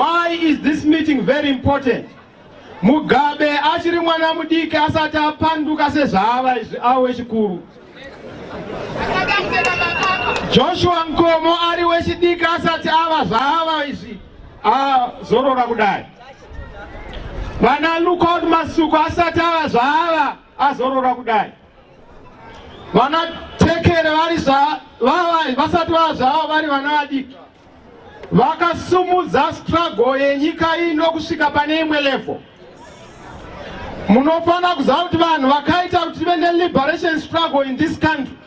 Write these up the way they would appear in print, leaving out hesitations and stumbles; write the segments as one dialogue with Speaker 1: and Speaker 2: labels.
Speaker 1: Why is this meeting very important? Mugabe achiri mwana mudiki asati apanduka sezvava awe wechikuru. Joshua Nkomo ari wechidiki asati ava zvava izvi azorora kudai. Vana Lookout Masuku asati ava zvava azorora kudai. Vana Tekere vari zvava vasati vava zvava vari vana vadiki. Vakasumudza struggle yenyika ino kusvika pane imwe level. Munofana kuziva kuti vanhu vakaita kuti tive ne-liberation struggle in this country.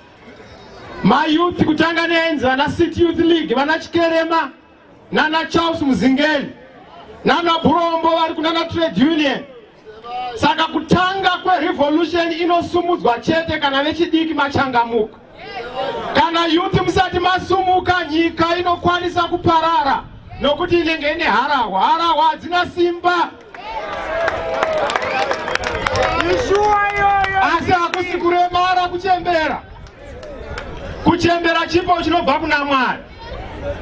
Speaker 1: Mayouth kutanga neEnza na City Youth League, vana Chikerema, nana Charles Muzingeli, nana Burombo vari kunana Trade Union. Saka kutanga kwerevolution inosumudzwa chete kana vechidiki machangamuka. Kana youth musati masumuka nyika inokwanisa kuparara nokuti inenge ine harahwa. Harahwa hadzina simba. Asi hakusi kuremara kuchembera. Kuchembera chipo chinobva kuna Mwari.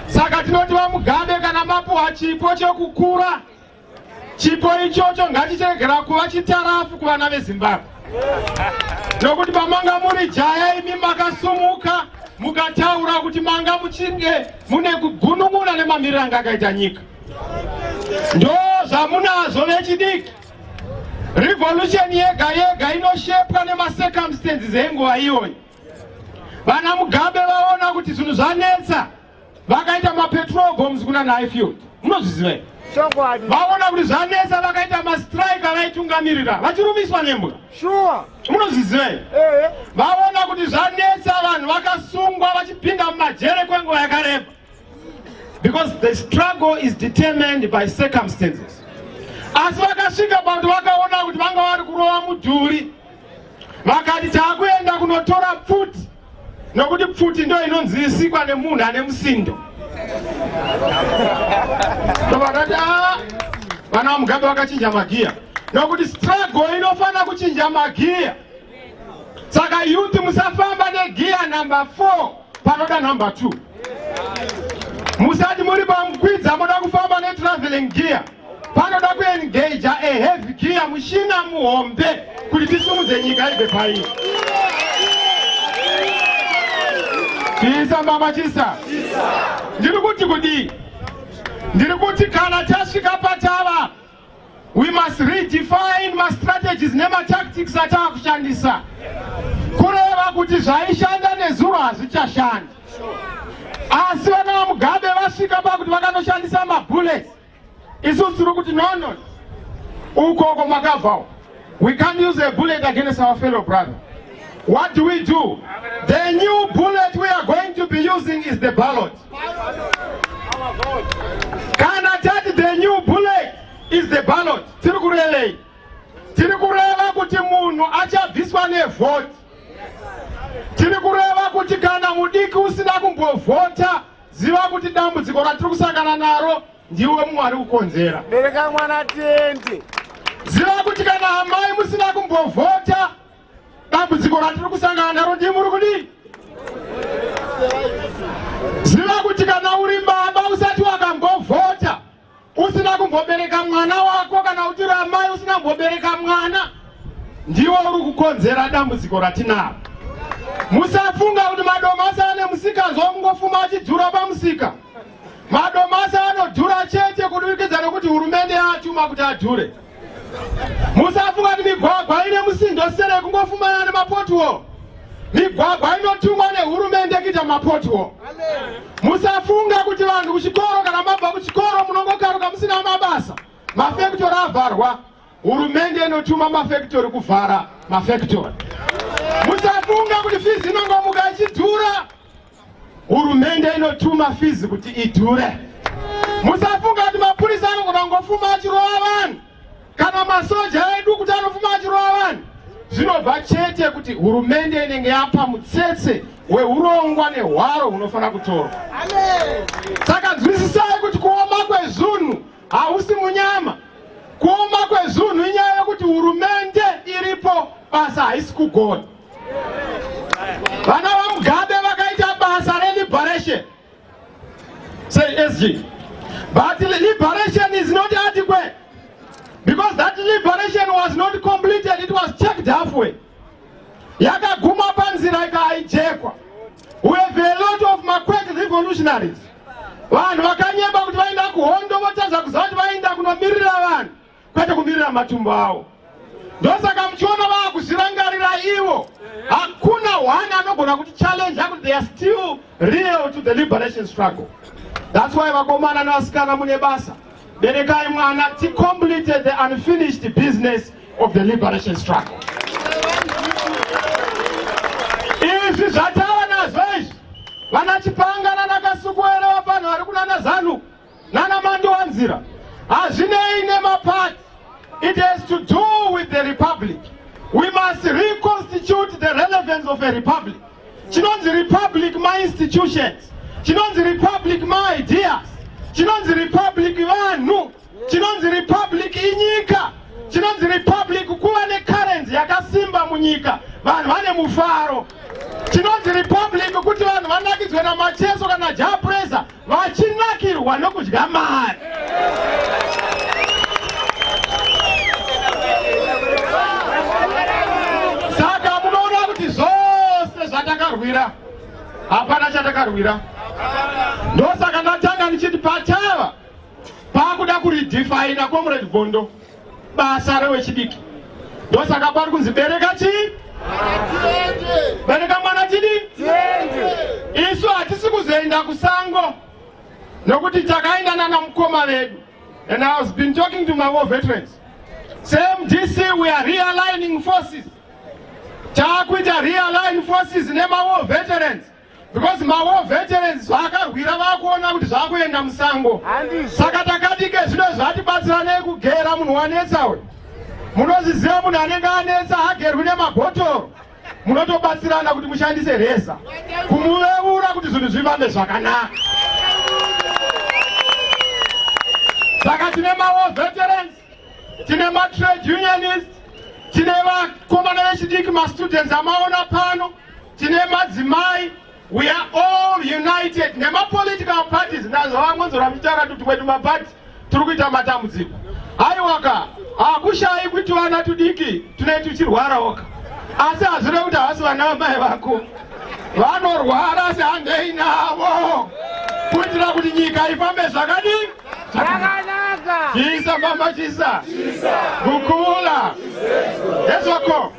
Speaker 1: Saka tinoti vaMugabe kana mapuwa chipo chekukura, chipo ichocho ngatichegera kuva chitarafu kuvana veZimbabwe. Nokuti pamanga muri jaya imi makasumuka mukataura kuti manga muchinge mune kugunun'una nemamiriro anga akaita nyika. Ndo zvamunazvo vechidiki. Revolution yega yega inoshepwa nemacircumstances enguva iyoyo. Vana Mugabe vaona kuti zvinhu zvanetsa, vakaita mapetrol bombs kuna Highfield. Munozviziva here? Vaona kuti zvanetsa, vakaita mastrike avaitungamirira vachirumiswa nembwa. Munozviziva here? Vaona kuti zvanetsa, vanhu vakasungwa vachipinda mumajere kwenguva yakareba. Because the struggle is determined by circumstances. Asi vakasvika pakuti vakaona kuti vanga vari kurova mudhuri, vakati takuenda kunotora pfuti, nokuti pfuti ndo inonzivisikwa nemunhu ane musindo. Vakati vana vaMugabe vakachinja magiya, nokuti struggle inofana kuchinja magiya. Saka youth musafamba negiya number 4 panoda number 2. Musati muri pamukwidza moda kufamba netraveling gear. Panoda kuengage a heavy gear mushina muhombe kuti tisumudze nyika ibve pairi. Chisa mama chisa. Ndiri kuti kudii? Ndiri kuti kana tasvika patava, we must redefine ma strategies nema tactics atakushandisa. Kureva kuti zvaishanda nezuro hazvichashanda. Asi vana vaMugabe vasvika pakuti vakanoshandisa mabullets. Isusu tiri kuti no. Ukoko makabvawo. We can't use a bullet against our fellow brother. What do we do? The new bullet we are going to be using is the ballot. Kana tati the new bullet is the ballot. Tiri kurelei. Tiri kureva kuti munhu achabviswa nevote. Tiri kureva kuti kana mudiki usina kumbovhota, ziva kuti dambudziko ratiri kusangana naro ndiwe Mwari kukonzera.
Speaker 2: Bereka mwana tende.
Speaker 1: Ziva kuti kana amai musina kumbovhota, dambudziko ratiri kusangana naro ndiye muri kudii? Ziva kuti kana uri baba usati wakambovhota, usina kumbobereka mwana wako, kana kuti uri amai usina kumbobereka mwana, ndiwe uri kukonzera dambudziko ratinaro. Musafunga kuti madomasi ane musikanzwa mungofuma achidhura pamusika. Madomasi anodhura chete kudikidza nekuti hurumende yatuma kuti adhure. Musafunga kuti migwagwa ine musindo sere kungofuma nemapotuwo. Migwagwa inotumwa nehurumende kuita mapotuwo. Musafunga kuti vanhu kuchikoro kana mabva kuchikoro munongokaruka musina mabasa. Mafactory avharwa, hurumende inotuma mafactory kuvhara mafactory. Musafunga kuti fizi inongomuka ichidhura, hurumende inotuma fizi kuti idhure. Musafunga kuti mapurisa anogona ngofuma achirova vanhu, kana masoja edu kuti anofuma achirova vanhu. Zvinobva chete kuti hurumende inenge yapa mutsetse weurongwa nehwaro hunofana kutorwa. Saka nzwisisai kuti kuoma kwezunhu hausi munyama. Kuoma kwezunhu inyaya yekuti hurumende iripo, basa haisi kugona. Vana vaMugabe vakaita basa reliberation. Say SG. But liberation is not adequate. Because that liberation was not completed, it was checked halfway. Yakaguma panzira ikaijekwa. We have a lot of Makwek revolutionaries. Vanhu vakanyemba kuti vaenda kuhondo votaza kuziva kuti vaenda kunomirira vanhu kwete kumirira matumbo avo. Ndosaka muchiona vaakuzvirangarira ivo. Hakuna one anogona kuti challenge kuti they are still real to the liberation struggle. That's why vakomana navasikana mune basa. Berekai mwana to complete the unfinished business of the liberation struggle. Izvi zvatava nazvo izvi. Vanachipanga nanakasukuere vapanhu vari kunana ZANU nana Mandowanzira hazvinei nemapati. It has to do with the republic. We must reconstitute the relevance of a republic. Chinonzi republic my institutions. Chinonzi republic my ideas. Chinonzi republic vanhu. Chinonzi republic inyika. Chinonzi republic kuva necurrency yakasimba munyika. Vanhu vane mufaro. Chinonzi republic kuti vanhu vanakidzwe namacheso kana japresa vachinakirwa nokudya mari. Saka munoona kuti zvose zvatakarwira hapana chatakarwira. Ndosaka ndatanga ndichiti patava pakuda kuridefine Comrade Gondo basa rewechidiki. Ndosaka pari kunzi bereka chii? Bereka mwana chidi? Isu hatisi kuzoenda kusango nokuti takaenda nana mukoma vedu. And I have been talking to my war veterans. Same DC, we are realigning forces. Takuita realign forces nema war veterans. Because my war veterans vakarwira vakuona kuti zvakuenda musango. Saka takati ke zvino zvatibatsirane kugera munhu wanetsa uyu. Munozviziva munhu anenge anetsa hagerwi nemabhotoro. Munotobatsirana kuti mushandise reza kumuveura kuti zvinhu zvifambe zvakanaka. Saka tine ma-war veterans, tine ma-trade unionists, tine vakomana vechidiki ma-students amaona pano, tine madzimai. We are all united. Nema-political parties nazo vangonzora mitaura kuti kwedu mapati tiri kuita matambudziko. Haiwaka hakushai kuti vana tudiki tunenge tuchirwara oka. Asi hazvire kuti havasi vana vamai vako. Vanorwara asi handei navo kuitira kuti nyika ifambe zvakadini?
Speaker 2: Zvakanaka.
Speaker 1: Chisa mama chisa. Bukula. Ezvako.